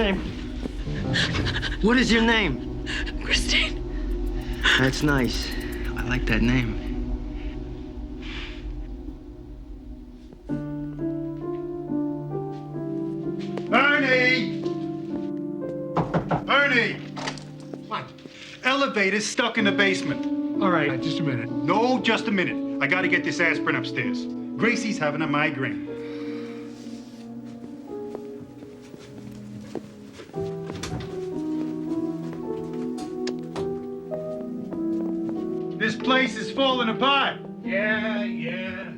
name? What is your name? Christine. That's nice. I like that name. Ernie! Ernie! What? Elevator's stuck in the basement. All right, just a minute. No, just a minute. I gotta get this aspirin upstairs. Gracie's having a migraine. This place is falling apart. Yeah.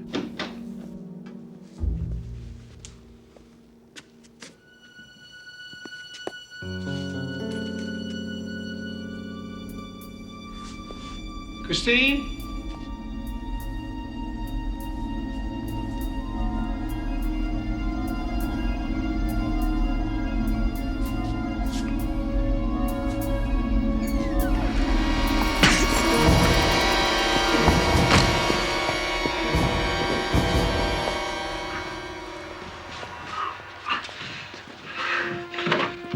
Christine?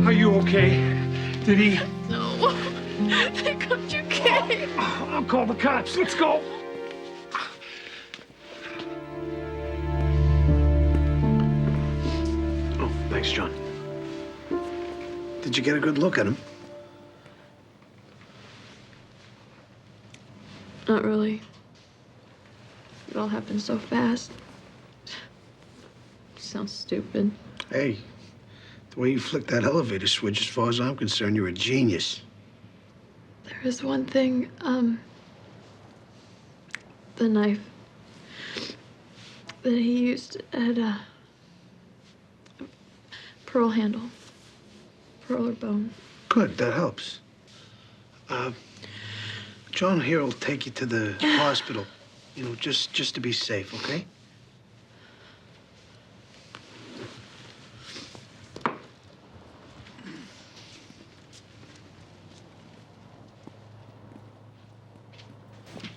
Are you okay? Did he? No. They got you, Kay. I'll call the cops. Let's go. Oh, thanks, John. Did you get a good look at him? Not really. It all happened so fast. Sounds stupid. Hey, the way you flicked that elevator switch, as far as I'm concerned, you're a genius. There is one thing, the knife that he used had a pearl handle. Pearl or bone. Good, that helps. John here will take you to the hospital, you know, just to be safe, okay?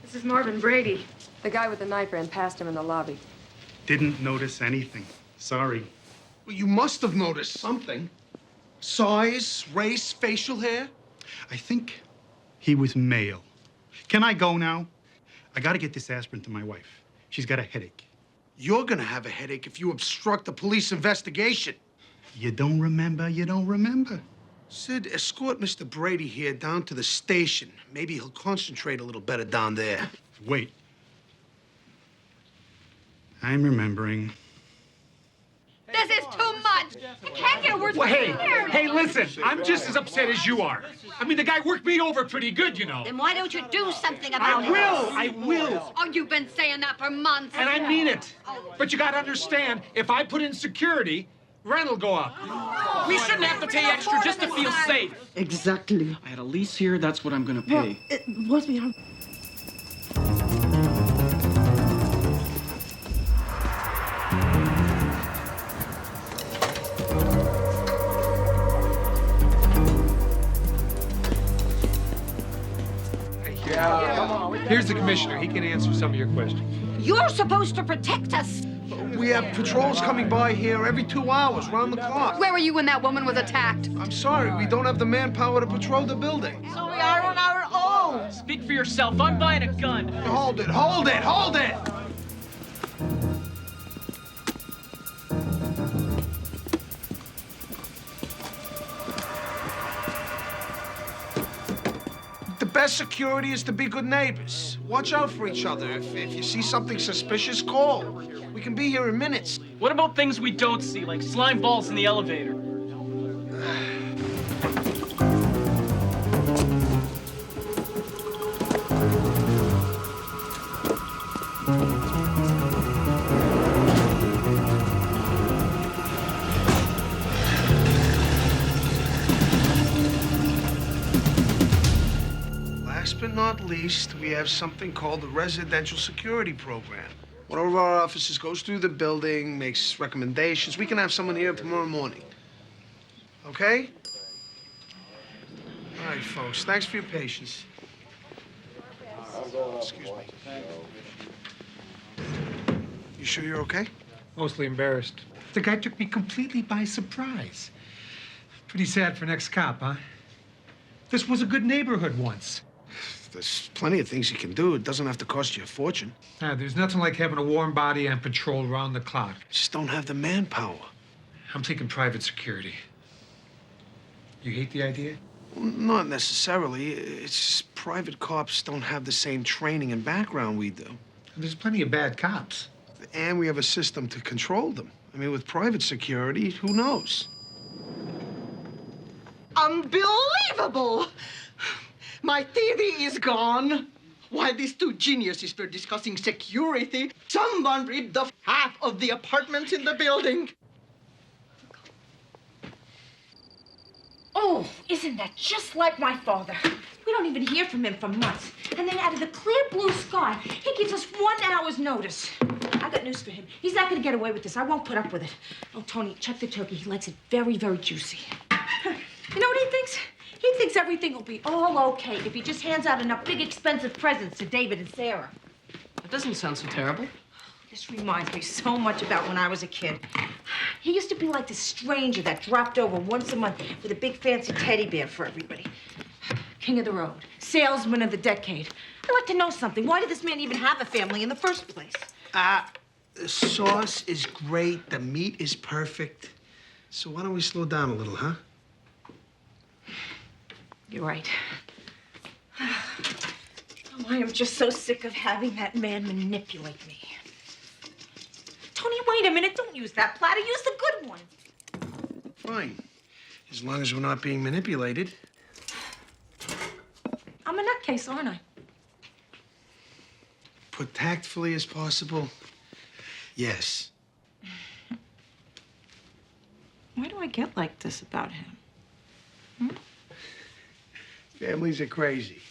This is Marvin Brady. The guy with the knife ran past him in the lobby. Didn't notice anything. Sorry. Well, you must have noticed something. Size, race, facial hair. I think he was male. Can I go now? I gotta get this aspirin to my wife. She's got a headache. You're gonna have a headache if you obstruct the police investigation. You don't remember, you don't remember. Sid, escort Mr. Brady here down to the station. Maybe he'll concentrate a little better down there. Wait. I'm remembering. This is too much! I can't get worse Well, than hey, listen, I'm just as upset as you are. I mean, the guy worked me over pretty good, you know. Then why don't you do something about it? I will. Oh, you've been saying that for months. And I mean it. But you gotta understand, if I put in security, rent'll go up. We shouldn't have to pay extra just to feel safe. Exactly. I had a lease here, that's what I'm gonna pay. Well, it was me. Here's the commissioner. He can answer some of your questions. You're supposed to protect us. We have patrols coming by here every 2 hours, round the clock. Where were you when that woman was attacked? I'm sorry, we don't have the manpower to patrol the building. So we are on our own. Speak for yourself. I'm buying a gun. Hold it! The best security is to be good neighbors. Watch out for each other. If you see something suspicious, call. We can be here in minutes. What about things we don't see, like slime balls in the elevator? Last but not least, we have something called the Residential Security Program. One of our officers goes through the building, makes recommendations. We can have someone here tomorrow morning. Okay? All right, folks. Thanks for your patience. Excuse me. You sure you're okay? Mostly embarrassed. The guy took me completely by surprise. Pretty sad for next cop, huh? This was a good neighborhood once. There's plenty of things you can do. It doesn't have to cost you a fortune. There's nothing like having a warm body on patrol round the clock. Just don't have the manpower. I'm taking private security. You hate the idea? Not necessarily. It's just private cops don't have the same training and background we do. There's plenty of bad cops. And we have a system to control them. I mean, with private security, who knows? Unbelievable! My theory is gone. While these two geniuses were discussing security, someone ripped off half of the apartments in the building. Oh, isn't that just like my father? We don't even hear from him for months. And then out of the clear blue sky, he gives us 1 hour's notice. I got news for him. He's not gonna get away with this. I won't put up with it. Oh, Tony, check the turkey. He likes it very, very juicy. You know what he thinks? He thinks everything will be all okay if he just hands out enough big, expensive presents to David and Sarah. That doesn't sound so terrible. This reminds me so much about when I was a kid. He used to be like this stranger that dropped over once a month with a big fancy teddy bear for everybody. King of the road, salesman of the decade. I'd like to know something. Why did this man even have a family in the first place? The sauce is great. The meat is perfect. So why don't we slow down a little, huh? You're right. Oh, I am just so sick of having that man manipulate me. Tony, wait a minute. Don't use that platter. Use the good one. Fine. As long as we're not being manipulated. I'm a nutcase, aren't I? Put tactfully as possible. Yes. Why do I get like this about him? Families are crazy.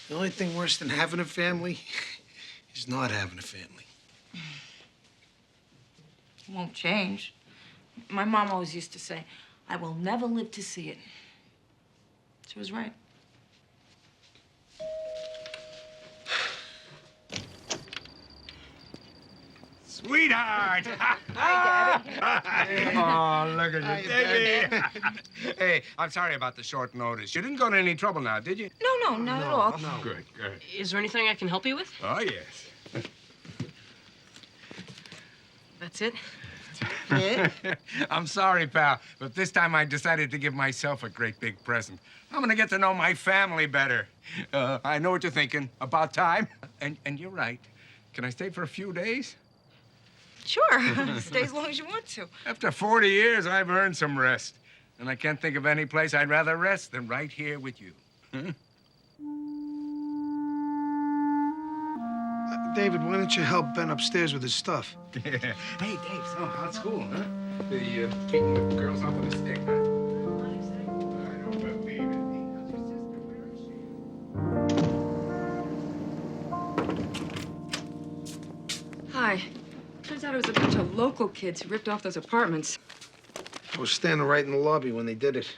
The only thing worse than having a family is not having a family. It won't change. My mom always used to say, I will never live to see it. She was right. Sweetheart! Hi, Daddy. Oh, look at you, baby. Hey, I'm sorry about the short notice. You didn't go to any trouble now, did you? No, not at all. No. Good, good. Is there anything I can help you with? Oh, yes. That's it? I'm sorry, pal, but this time I decided to give myself a great big present. I'm gonna get to know my family better. I know what you're thinking. About time. And you're right. Can I stay for a few days? Sure. Stay as long as you want to. After 40 years, I've earned some rest. And I can't think of any place I'd rather rest than right here with you. David, why don't you help Ben upstairs with his stuff? Hey, Dave, so how's school, huh? The beating the girls off with a stick, huh? I don't believe it. Hi. Turns out it was a bunch of local kids who ripped off those apartments. I was standing right in the lobby when they did it.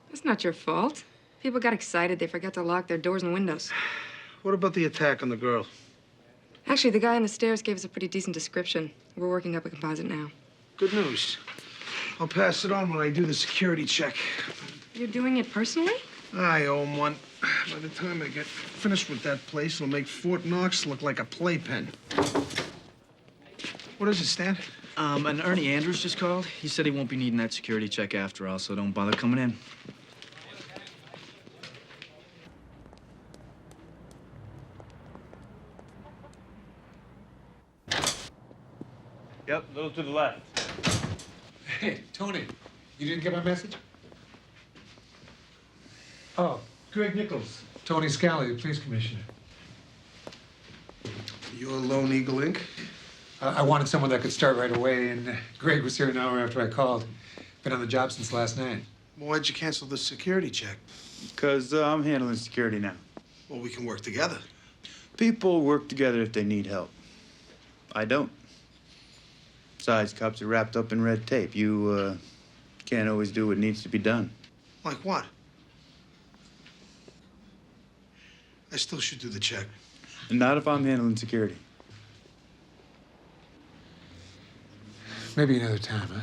That's not your fault. People got excited. They forgot to lock their doors and windows. What about the attack on the girl? Actually, the guy on the stairs gave us a pretty decent description. We're working up a composite now. Good news. I'll pass it on when I do the security check. You're doing it personally? I owe him one. By the time I get finished with that place, it'll make Fort Knox look like a playpen. What is it, Stan? And Ernie Andrews just called. He said he won't be needing that security check after all, so don't bother coming in. Yep, a little to the left. Hey, Tony, you didn't get my message? Oh, Greg Nichols, Tony Scally, the police commissioner. You're Lone Eagle Inc.? I wanted someone that could start right away, and Greg was here an hour after I called. Been on the job since last night. Well, why'd you cancel the security check? Because I'm handling security now. Well, we can work together. People work together if they need help. I don't. Besides, cops are wrapped up in red tape. You can't always do what needs to be done. Like what? I still should do the check. And not if I'm handling security. Maybe another time, huh?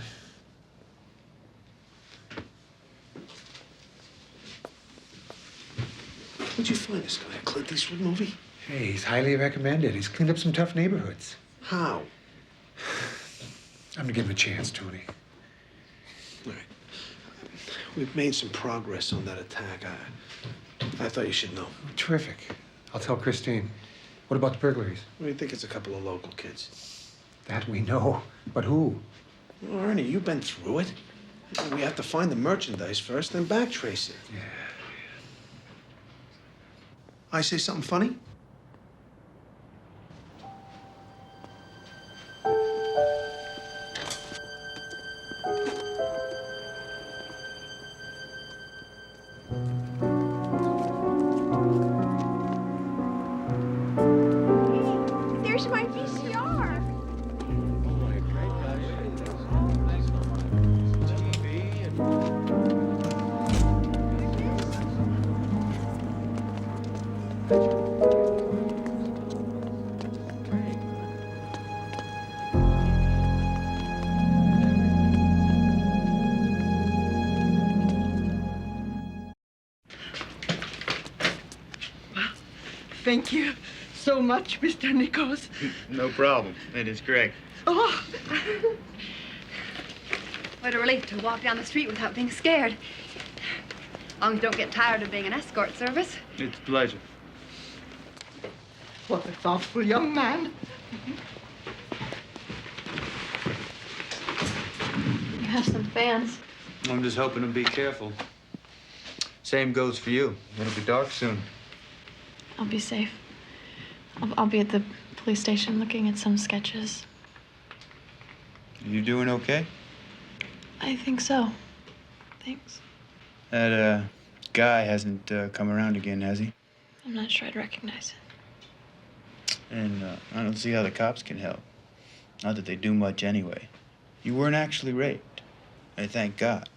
Where'd you find this guy? A Clint Eastwood movie? Hey, he's highly recommended. He's cleaned up some tough neighborhoods. How? I'm gonna give him a chance, Tony. All right. We've made some progress on that attack. I thought you should know. Terrific. I'll tell Christine. What about the burglaries? What do you think? It's a couple of local kids. That we know. But who? Well, Ernie, you've been through it. We have to find the merchandise first, then backtrace it. Yeah. I say something funny? There's my VCR. Thank you so much, Mr. Nichols. No problem. It is Greg. Oh, What a relief to walk down the street without being scared. As long as you don't get tired of being an escort service. It's a pleasure. what a thoughtful young man. You have some fans. I'm just hoping to be careful. Same goes for you. It'll be dark soon. I'll be safe. I'll be at the police station looking at some sketches. You doing okay? I think so. Thanks. That, guy hasn't come around again, has he? I'm not sure I'd recognize it. And I don't see how the cops can help. Not that they do much anyway. You weren't actually raped. I thank God.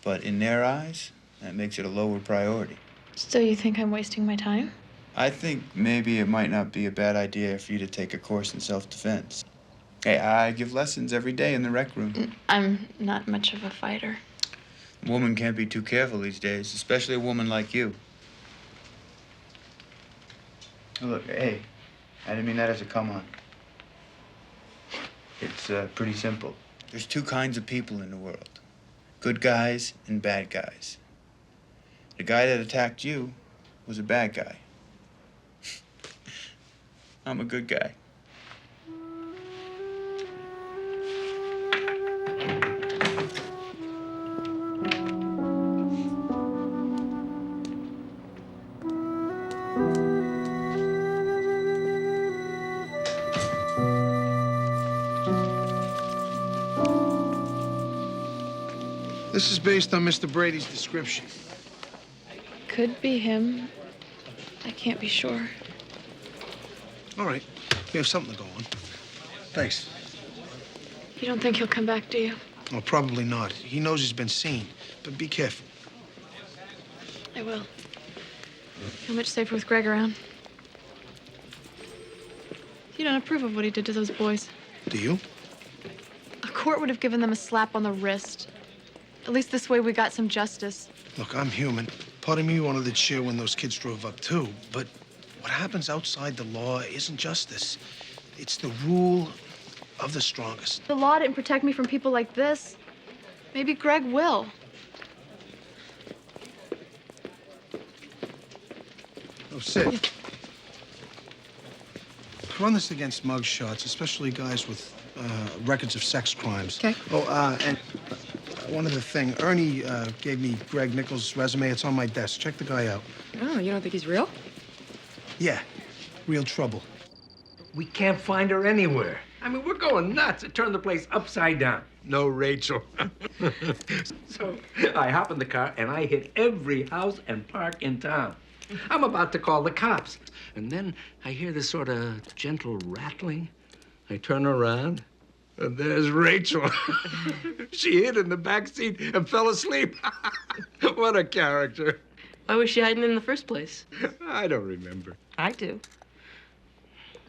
But in their eyes, that makes it a lower priority. So you think I'm wasting my time? I think maybe it might not be a bad idea for you to take a course in self-defense. Hey, I give lessons every day in the rec room. I'm not much of a fighter. A woman can't be too careful these days, especially a woman like you. Look, hey, I didn't mean that as a come-on. It's pretty simple. There's two kinds of people in the world. Good guys and bad guys. The guy that attacked you was a bad guy. I'm a good guy. This is based on Mr. Brady's description. Could be him. I can't be sure. All right. We have something to go on. Thanks. You don't think he'll come back, do you? Well, probably not. He knows he's been seen. But be careful. I will. Feel much safer with Greg around. You don't approve of what he did to those boys. Do you? A court would have given them a slap on the wrist. At least this way we got some justice. Look, I'm human. Part of me wanted to cheer when those kids drove up, too. But what happens outside the law isn't justice. It's the rule of the strongest. The law didn't protect me from people like this. Maybe Greg will. Oh, Sid. Run this against mug shots, especially guys with records of sex crimes. Okay. Oh, and one other thing. Ernie gave me Greg Nichols' resume. It's on my desk. Check the guy out. Oh, you don't think he's real? Yeah, real trouble. We can't find her anywhere. I mean, we're going nuts. It turned the place upside down. No Rachel. So I hop in the car and I hit every house and park in town. I'm about to call the cops. And then I hear this sort of gentle rattling. I turn around and there's Rachel. She hid in the back seat and fell asleep. What a character. Why was she hiding in the first place? I don't remember. I do.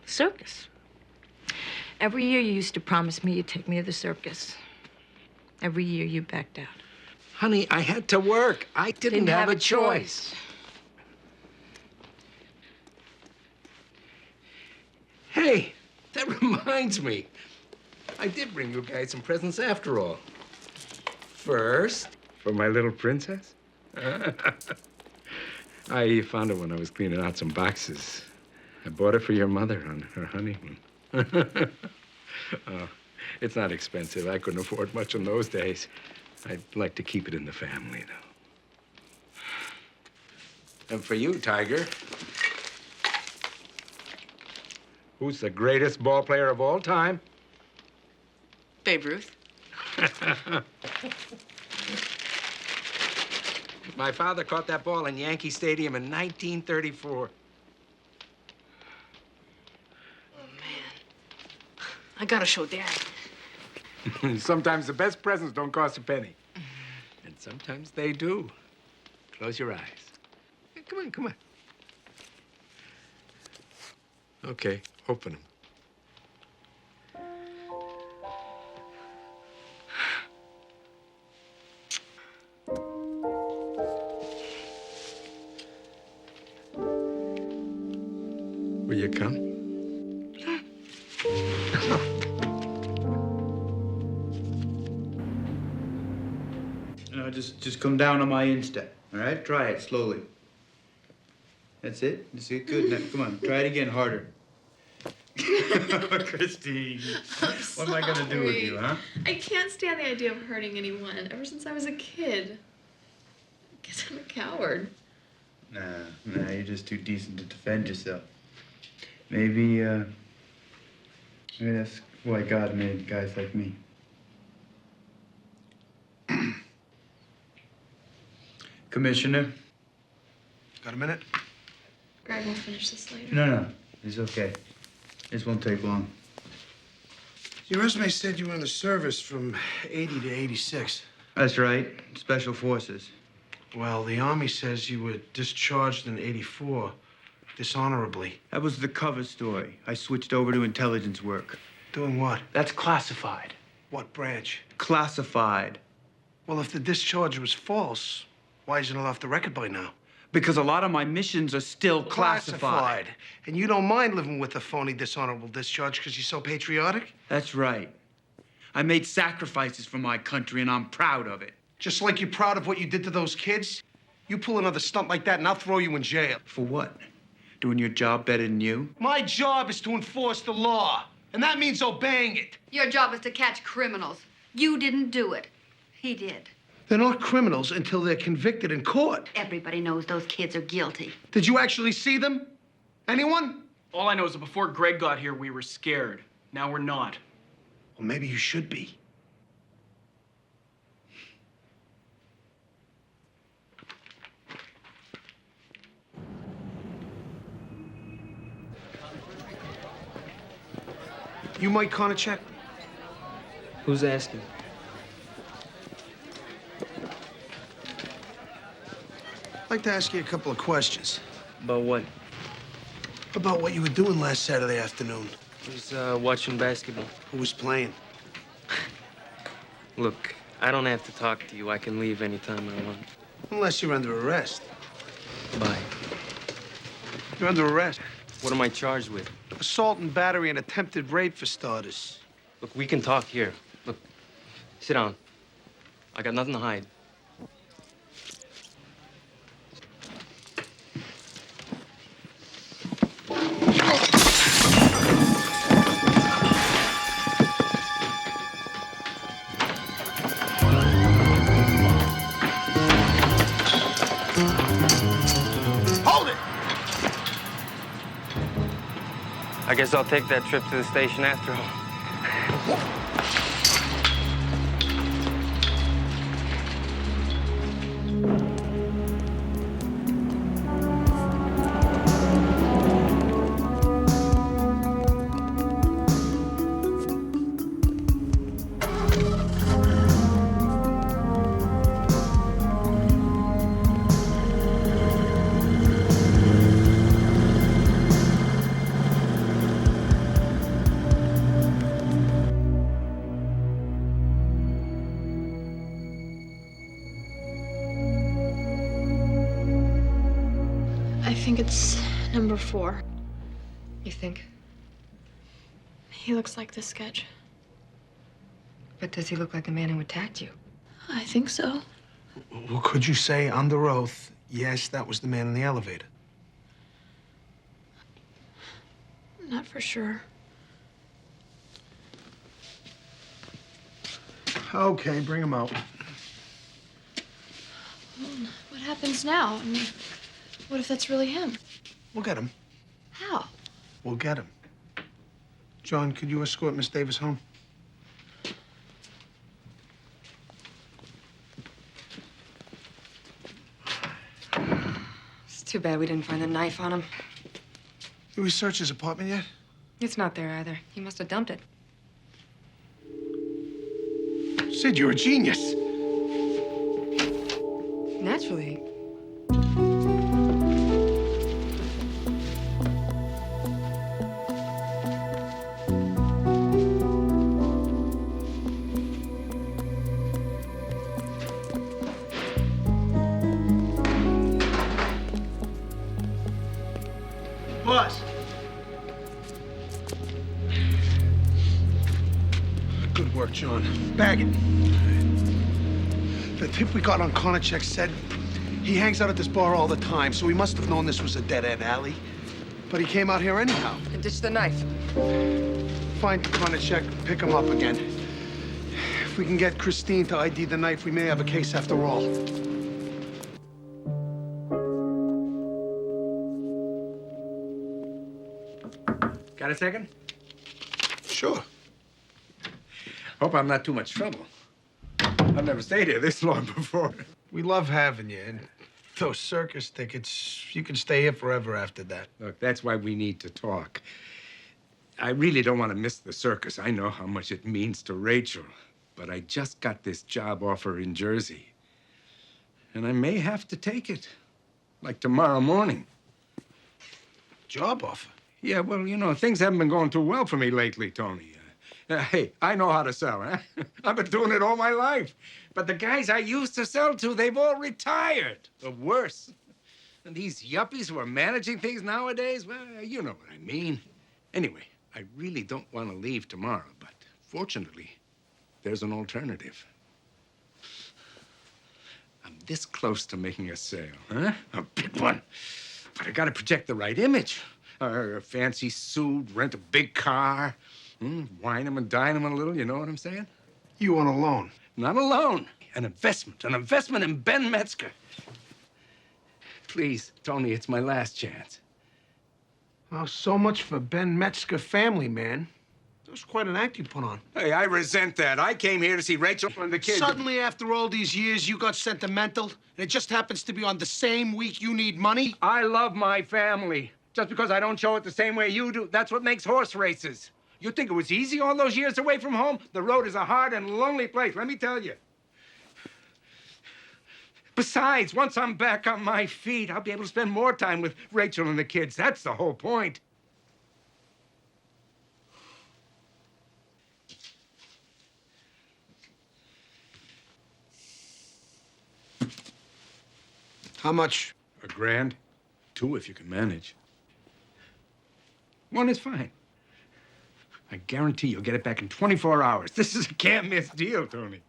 Circus. Every year you used to promise me you'd take me to the circus. Every year you backed out. Honey, I had to work. I didn't have a choice. that reminds me. I did bring you guys some presents after all. First, for my little princess. I found it when I was cleaning out some boxes. I bought it for your mother on her honeymoon. It's not expensive. I couldn't afford much in those days. I'd like to keep it in the family, though. And for you, Tiger, who's the greatest ball player of all time? Babe Ruth. My father caught that ball in Yankee Stadium in 1934. I gotta show Dad. Sometimes the best presents don't cost a penny. And sometimes they do. Close your eyes. Come on, come on. Okay, open them. Will you come? No, just come down on my instep, all right? Try it slowly. That's it? That's it? Good. Now, come on, try it again, harder. Christine, what am I gonna do with you, huh? I can't stand the idea of hurting anyone ever since I was a kid. I guess I'm a coward. Nah, you're just too decent to defend yourself. Maybe that's why God made guys like me. Commissioner? Got a minute? Greg will finish this later. No, it's okay. This won't take long. Your resume said you were in the service from 80 to 86. That's right, Special Forces. Well, the Army says you were discharged in 84, dishonorably. That was the cover story. I switched over to intelligence work. Doing what? That's classified. What branch? Classified. Well, if the discharge was false, why isn't it off the record by now? Because a lot of my missions are still classified. And you don't mind living with a phony, dishonorable discharge because you're so patriotic? That's right. I made sacrifices for my country, and I'm proud of it. Just like you're proud of what you did to those kids? You pull another stunt like that, and I'll throw you in jail. For what? Doing your job better than you? My job is to enforce the law, and that means obeying it. Your job is to catch criminals. You didn't do it. He did. They're not criminals until they're convicted in court. Everybody knows those kids are guilty. Did you actually see them? Anyone? All I know is that before Greg got here, we were scared. Now we're not. Well, maybe you should be. You Mike Konachek? Who's asking? I'd like to ask you a couple of questions. About what? About what you were doing last Saturday afternoon. I was watching basketball. Who was playing? Look, I don't have to talk to you. I can leave anytime I want. Unless you're under arrest. Bye. You're under arrest. What am I charged with? Assault and battery and attempted rape for starters. Look, we can talk here. Look, sit down. I got nothing to hide. I guess I'll take that trip to the station after all. I think it's number 4. You think? He looks like the sketch. But does he look like the man who attacked you? I think so. Well, could you say under oath, yes, that was the man in the elevator? Not for sure. Okay, bring him out. What happens now? I mean, what if that's really him? We'll get him. How? We'll get him. John, could you escort Miss Davis home? It's too bad we didn't find the knife on him. Did we search his apartment yet? It's not there either. He must have dumped it. Sid, you're a genius. Naturally. Boss. Good work, John. Bag it. The tip we got on Konachek said he hangs out at this bar all the time, so he must have known this was a dead-end alley. But he came out here anyhow. And ditched the knife. Find Konachek, pick him up again. If we can get Christine to ID the knife, we may have a case after all. Got a second? Sure. Hope I'm not too much trouble. I've never stayed here this long before. We love having you, and those circus tickets, you can stay here forever after that. Look, that's why we need to talk. I really don't want to miss the circus. I know how much it means to Rachel, but I just got this job offer in Jersey. And I may have to take it, like tomorrow morning. Job offer? Yeah, well, you know, things haven't been going too well for me lately, Tony. Hey, I know how to sell, huh? I've been doing it all my life. But the guys I used to sell to, they've all retired, or worse. And these yuppies who are managing things nowadays, well, you know what I mean. Anyway, I really don't want to leave tomorrow, but fortunately, there's an alternative. I'm this close to making a sale, huh? A big one. But I gotta project the right image. A fancy suit, rent a big car, wine them and dine them a little, you know what I'm saying? You want a loan? Not a loan, an investment in Ben Metzger. Please, Tony, it's my last chance. Well, so much for Ben Metzger family, man. That was quite an act you put on. Hey, I resent that. I came here to see Rachel and the kids. Suddenly, after all these years, you got sentimental, and it just happens to be on the same week you need money? I love my family. Just because I don't show it the same way you do, that's what makes horse races. You think it was easy all those years away from home? The road is a hard and lonely place, let me tell you. Besides, once I'm back on my feet, I'll be able to spend more time with Rachel and the kids. That's the whole point. How much? $1,000. 2 if you can manage. 1 is fine. I guarantee you'll get it back in 24 hours. This is a can't-miss deal, Tony.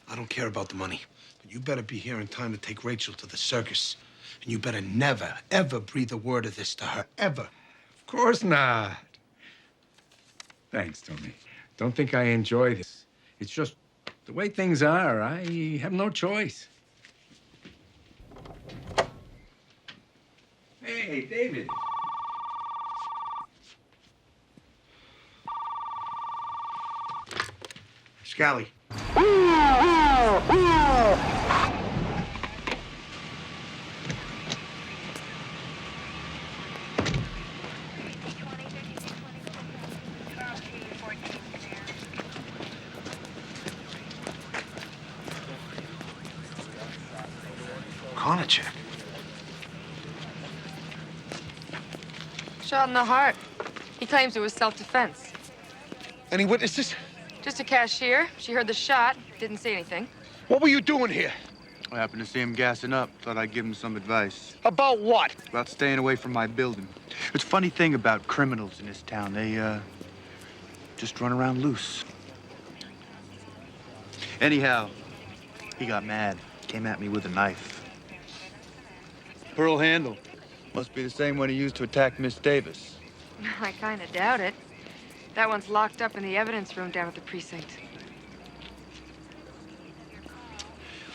I don't care about the money, but you better be here in time to take Rachel to the circus. And you better never, ever breathe a word of this to her, ever. Of course not. Thanks, Tony. Don't think I enjoy this. It's just the way things are. I have no choice. Hey, David. Scally. Konachek. Shot in the heart. He claims it was self-defense. Any witnesses? Just a cashier. She heard the shot, didn't say anything. What were you doing here? I happened to see him gassing up. Thought I'd give him some advice. About what? About staying away from my building. It's a funny thing about criminals in this town. They, just run around loose. Anyhow, he got mad. Came at me with a knife. Pearl handle. Must be the same one he used to attack Miss Davis. I kind of doubt it. That one's locked up in the evidence room down at the precinct.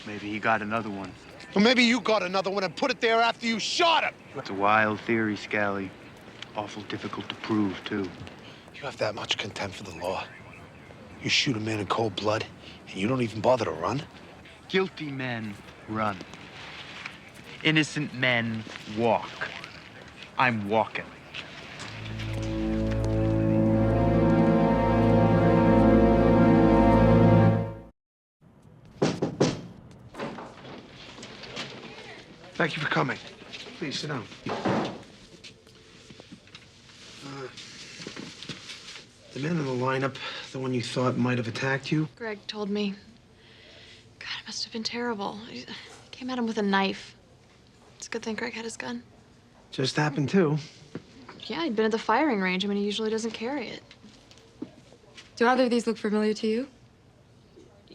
Maybe he got another one. Well, maybe you got another one and put it there after you shot him. It's a wild theory, Scally. Awful difficult to prove, too. You have that much contempt for the law. You shoot a man in cold blood, and you don't even bother to run? Guilty men run. Innocent men walk. I'm walking. Thank you for coming. Please, sit down. The man in the lineup, the one you thought might have attacked you? Greg told me. God, it must have been terrible. He came at him with a knife. It's a good thing Greg had his gun. Just happened, too. Yeah, he'd been at the firing range. I mean, he usually doesn't carry it. Do either of these look familiar to you?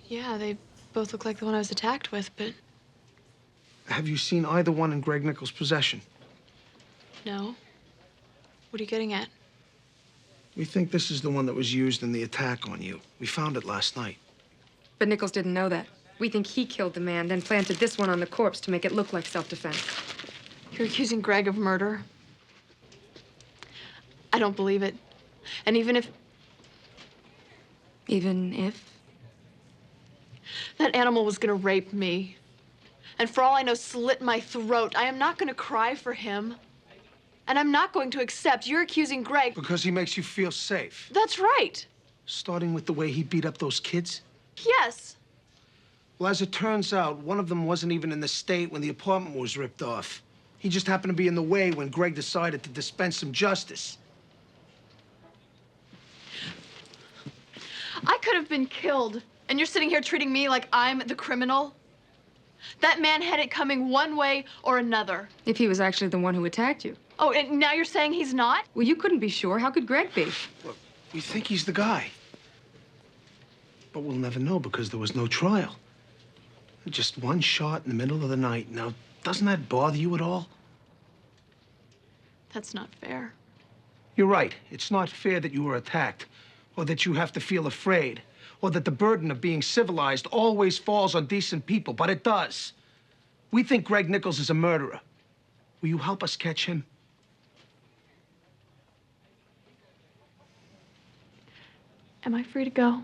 Yeah, they both look like the one I was attacked with, but Have you seen either one in Greg Nichols' possession? no. What are you getting at? We think this is the one that was used in the attack on you. We found it last night. But Nichols didn't know that. We think he killed the man, then planted this one on the corpse to make it look like self-defense. You're accusing Greg of murder? I don't believe it. And even if... Even if? That animal was gonna rape me. And for all I know, slit my throat. I am not gonna cry for him. And I'm not going to accept you're accusing Greg. Because he makes you feel safe. That's right. Starting with the way he beat up those kids? Yes. Well, as it turns out, one of them wasn't even in the state when the apartment was ripped off. He just happened to be in the way when Greg decided to dispense some justice. I could have been killed, and you're sitting here treating me like I'm the criminal? That man had it coming one way or another. If he was actually the one who attacked you. Oh, and now you're saying he's not? Well, you couldn't be sure. How could Greg be? Look, we think he's the guy. But we'll never know because there was no trial. Just one shot in the middle of the night. Now, doesn't that bother you at all? That's not fair. You're right. It's not fair that you were attacked, or that you have to feel afraid, or that the burden of being civilized always falls on decent people, but it does. We think Greg Nichols is a murderer. Will you help us catch him? Am I free to go?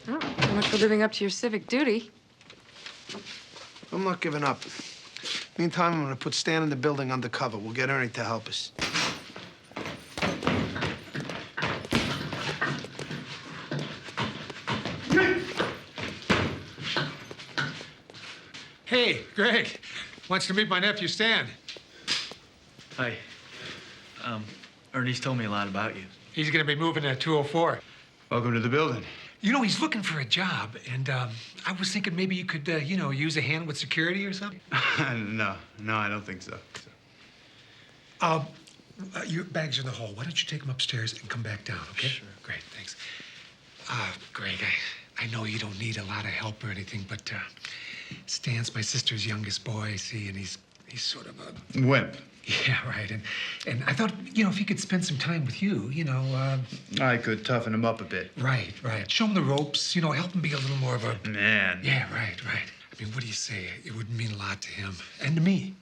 Oh, so much for living up to your civic duty. I'm not giving up. Meantime, I'm gonna put Stan in the building undercover. We'll get Ernie to help us. Hey, Greg. Wants to meet my nephew, Stan. Hi. Ernie's told me a lot about you. He's gonna be moving to 204. Welcome to the building. You know, he's looking for a job, and I was thinking maybe you could, you know, use a hand with security or something. No, I don't think so. Your bags are in the hall. Why don't you take them upstairs and come back down, okay? Sure. Great, thanks. Greg, I know you don't need a lot of help or anything, but Stan's my sister's youngest boy, see, and he's sort of a... Wimp. Yeah, right. And I thought, you know, if he could spend some time with you, you know... I could toughen him up a bit. Right. Show him the ropes, you know, help him be a little more of a... Man. Yeah, right. I mean, what do you say? It would mean a lot to him. And to me.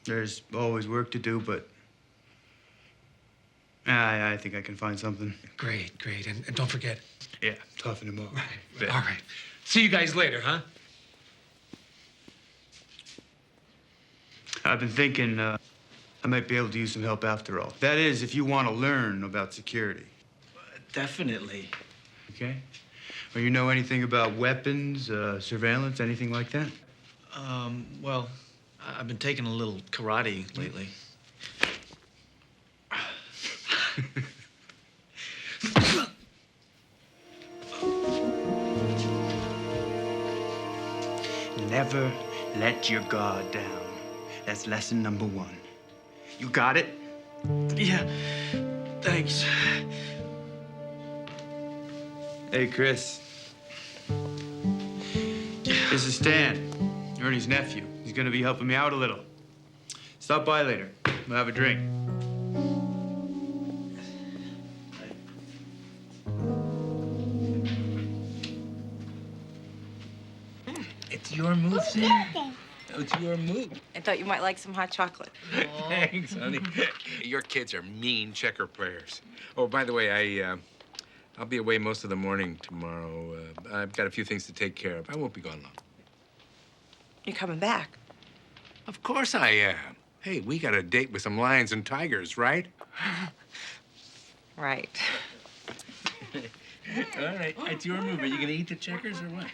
There's always work to do, but... I think I can find something. Great. And don't forget... Yeah, toughen him up. Right. All right. See you guys later, huh? I've been thinking I might be able to use some help after all. That is, if you want to learn about security. Definitely. Okay? Or you know anything about weapons, surveillance, anything like that? Well, I've been taking a little karate lately. Never let your guard down. That's lesson number 1. You got it? Yeah, thanks. Hey, Chris. This is Stan, Ernie's nephew. He's gonna be helping me out a little. Stop by later. We'll have a drink. It's your move, Sam. It's your move. I thought you might like some hot chocolate. Thanks, honey. Your kids are mean checker players. Oh, by the way, I'll be away most of the morning tomorrow. I've got a few things to take care of. I won't be gone long. You're coming back. Of course I am. Hey, we got a date with some lions and tigers, right? Right. All right, it's your move. Are you gonna eat the checkers or what?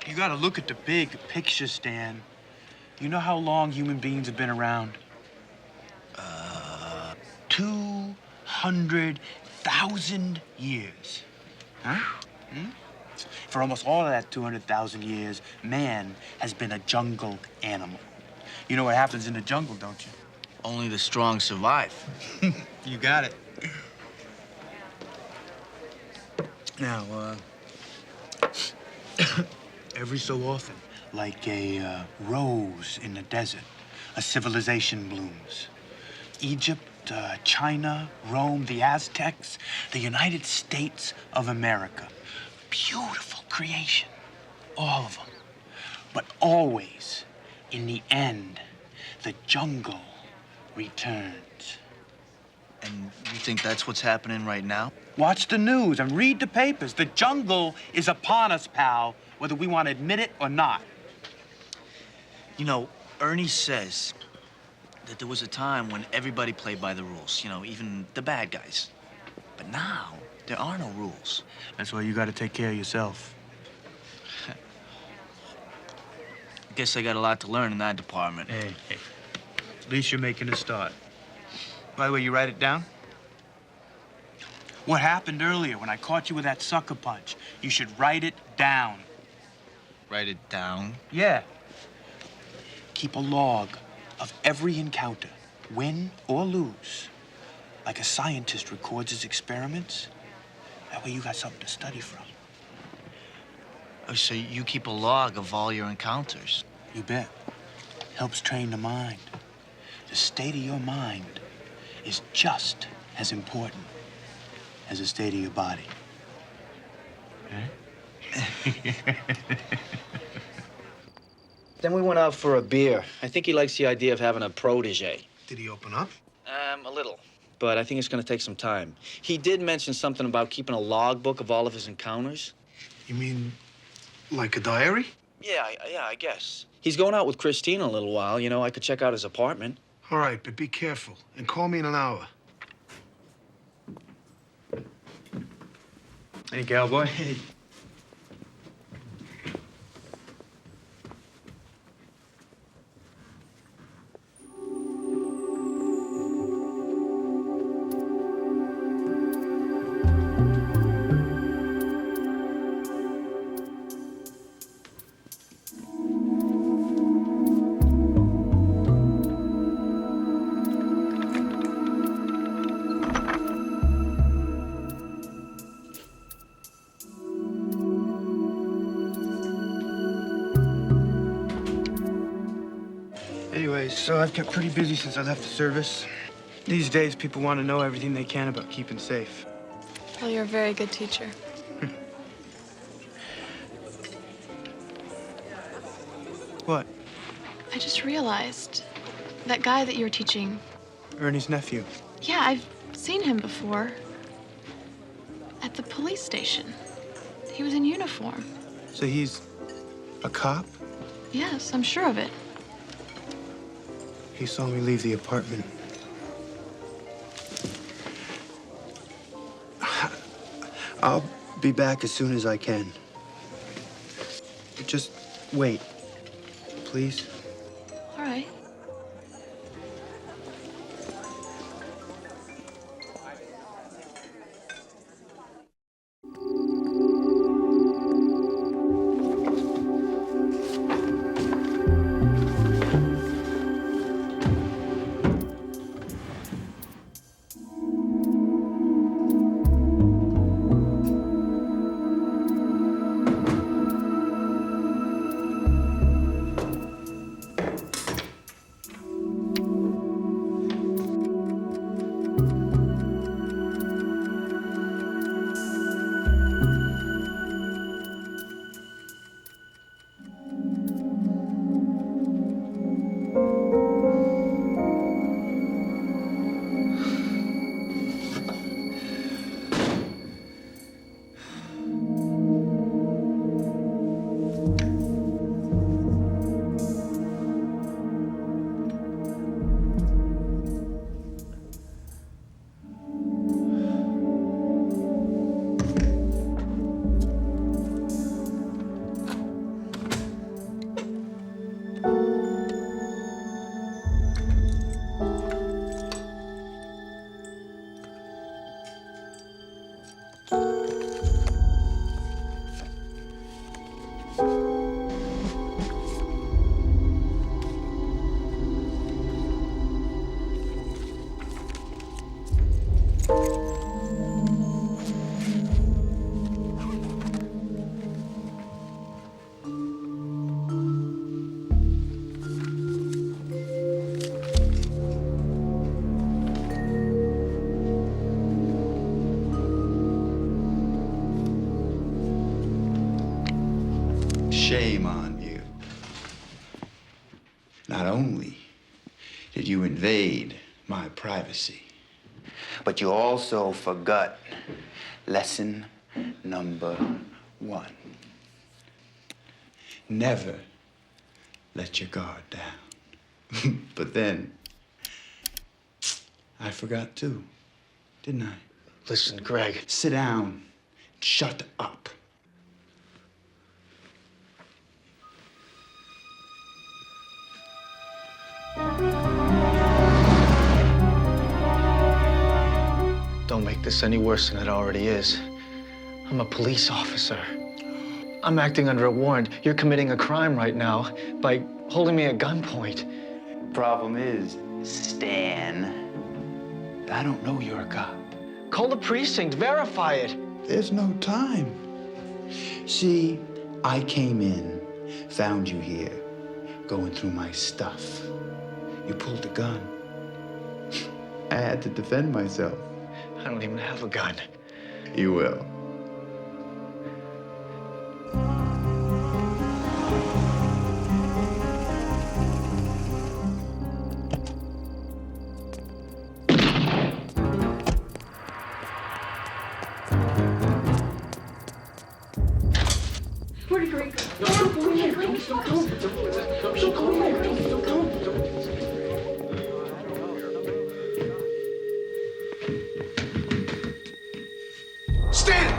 You gotta look at the big picture, Stan. You know how long human beings have been around? 200,000 years. Huh? For almost all of that 200,000 years, man has been a jungle animal. You know what happens in the jungle, don't you? Only the strong survive. You got it. Now, every so often, like a rose in the desert, a civilization blooms. Egypt, China, Rome, the Aztecs, the United States of America. Beautiful creation, all of them. But always, in the end, the jungle returns. And you think that's what's happening right now? Watch the news and read the papers. The jungle is upon us, pal, whether we want to admit it or not. You know, Ernie says that there was a time when everybody played by the rules, you know, even the bad guys. But now, there are no rules. That's why you got to take care of yourself. I guess I got a lot to learn in that department. Hey. At least you're making a start. By the way, you write it down? What happened earlier when I caught you with that sucker punch? You should write it down. Write it down? Yeah. Keep a log of every encounter, win or lose. Like a scientist records his experiments. That way you got something to study from. Oh, so you keep a log of all your encounters? You bet. Helps train the mind. The state of your mind is just as important as the state of your body. Then we went out for a beer. I think he likes the idea of having a protege. Did he open up? A little. But I think it's gonna take some time. He did mention something about keeping a logbook of all of his encounters. You mean like a diary? Yeah, I guess. He's going out with Christine in a little while. You know, I could check out his apartment. All right, but be careful. And call me in an hour. Hey, cowboy. Hey. Anyways, so I've kept pretty busy since I left the service. These days, people want to know everything they can about keeping safe. Well, you're a very good teacher. What? I just realized that guy that you were teaching. Ernie's nephew. Yeah, I've seen him before. At the police station. He was in uniform. So he's a cop? Yes, I'm sure of it. He saw me leave the apartment. I'll be back as soon as I can. Just wait, please. All right. Shame on you. Not only did you invade my privacy, but you also forgot lesson number 1. Never let your guard down. But then, I forgot too, didn't I? Listen, Greg. Sit down. Shut up. Don't make this any worse than it already is. I'm a police officer. I'm acting under a warrant. You're committing a crime right now by holding me at gunpoint. Problem is, Stan, I don't know you're a cop. Call the precinct, verify it. There's no time. See, I came in, found you here, going through my stuff. You pulled a gun. I had to defend myself. I don't even have a gun. You will. Where did Greg go? Stan!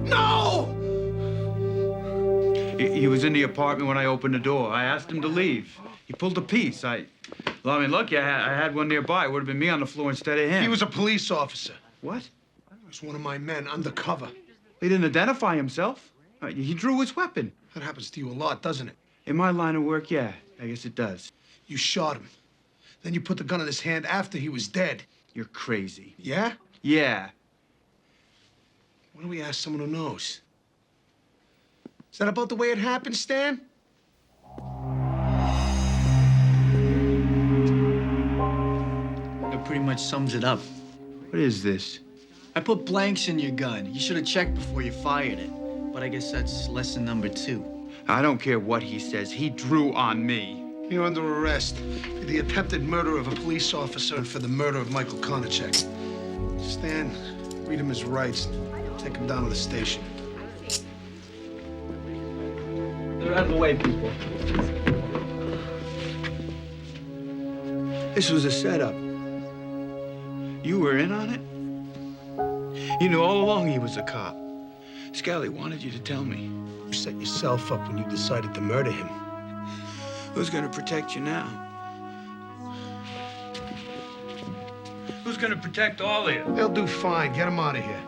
No! He was in the apartment when I opened the door. I asked him to leave. He pulled a piece. Well, I mean, look, I had one nearby. It would have been me on the floor instead of him. He was a police officer. What? He was one of my men, undercover. He didn't identify himself. He drew his weapon. That happens to you a lot, doesn't it? In my line of work, yeah. I guess it does. You shot him. Then you put the gun in his hand after he was dead. You're crazy. Yeah? Yeah. Why don't we ask someone who knows? Is that about the way it happened, Stan? That pretty much sums it up. What is this? I put blanks in your gun. You should have checked before you fired it. But I guess that's lesson number 2. I don't care what he says. He drew on me. You're under arrest for the attempted murder of a police officer and for the murder of Michael Konachek. Stan, read him his rights. Take him down to the station. They're out of the way, people. This was a setup. You were in on it? You knew all along he was a cop. Skelly wanted you to tell me. You set yourself up when you decided to murder him. Who's gonna protect you now? Who's gonna protect all of you? They'll do fine. Get him out of here.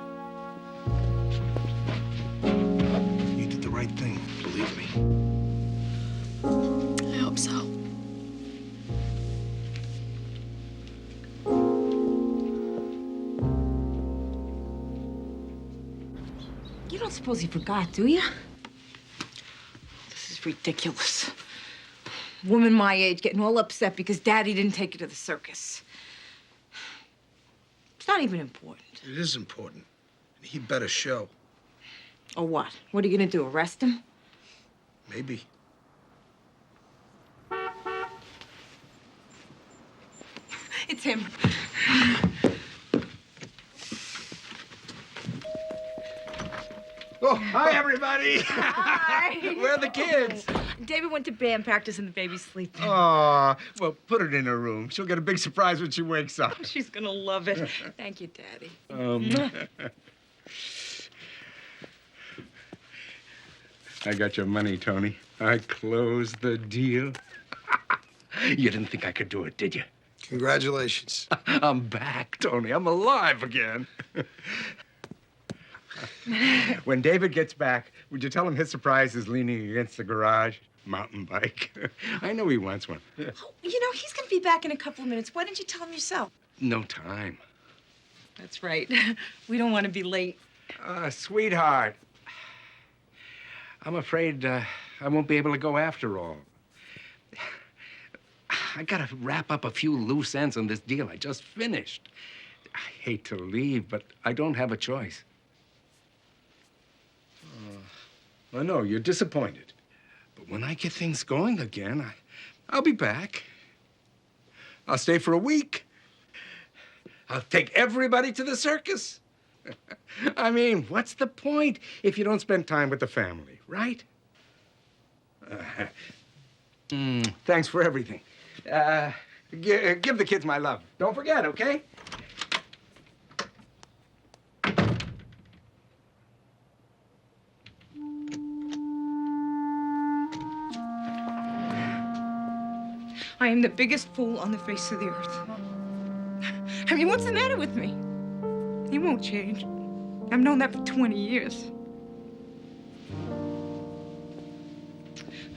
You did the right thing, believe me. I hope so. You don't suppose he forgot, do you? This is ridiculous. Woman my age getting all upset because Daddy didn't take her to the circus. It's not even important. It is important. He better show. Or what? What are you gonna do, arrest him? Maybe. It's him. Oh, hi, everybody. Hi. Where are the kids? David went to band practice and the baby's sleeping. Oh, well, put her in her room. She'll get a big surprise when she wakes up. She's gonna love it. Thank you, Daddy. I got your money, Tony. I closed the deal. You didn't think I could do it, did you? Congratulations. I'm back, Tony. I'm alive again. When David gets back, would you tell him his surprise is leaning against the garage? Mountain bike. I know he wants one. You know, he's gonna be back in a couple of minutes. Why didn't you tell him yourself? No time. That's right. We don't want to be late. Sweetheart. I'm afraid I won't be able to go after all. I gotta wrap up a few loose ends on this deal I just finished. hate to leave, but I don't have a choice. I know, you're disappointed. But when I get things going again, I'll be back. I'll stay for a week. I'll take everybody to the circus. I mean, what's the point if you don't spend time with the family, right? Thanks for everything. Give the kids my love. Don't forget, okay? I am the biggest fool on the face of the earth. I mean, what's the matter with me? He won't change. I've known that for 20 years.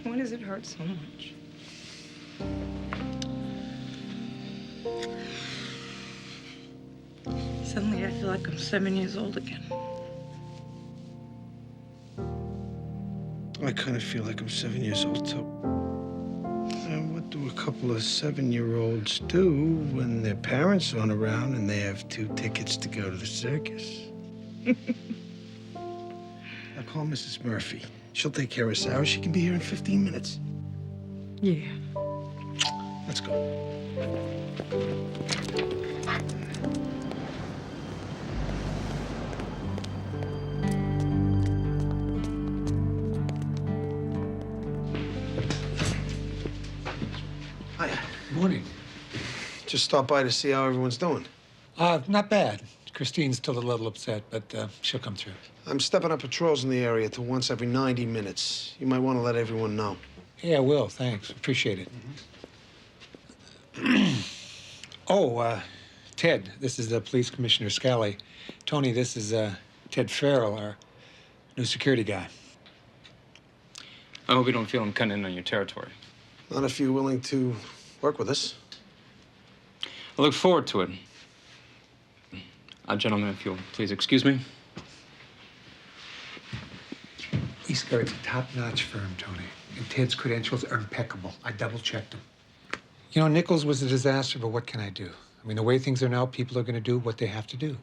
Why does it hurt so much? Suddenly, I feel like I'm 7 years old again. I kind of feel like I'm 7 years old, too. And what do a couple of 7-year-olds do when their parents aren't around and they have 2 tickets to go to the circus? I'll call Mrs. Murphy. She'll take care of Sarah. She can be here in 15 minutes. Yeah. Let's go. Hiya. Morning. Just stop by to see how everyone's doing. Not bad. Christine's still a little upset, but she'll come through. I'm stepping up patrols in the area to once every 90 minutes. You might want to let everyone know. Yeah, I will. Thanks. Appreciate it. Oh, Ted, this is the Police Commissioner Scally. Tony, this is Ted Farrell, our new security guy. I hope you don't feel I'm cutting in on your territory. Not if you're willing to work with us. I look forward to it. Gentlemen, if you'll please excuse me. Eastguard's a top-notch firm, Tony, and Ted's credentials are impeccable. I double-checked them. You know, Nichols was a disaster, but what can I do? I mean, the way things are now, people are going to do what they have to do.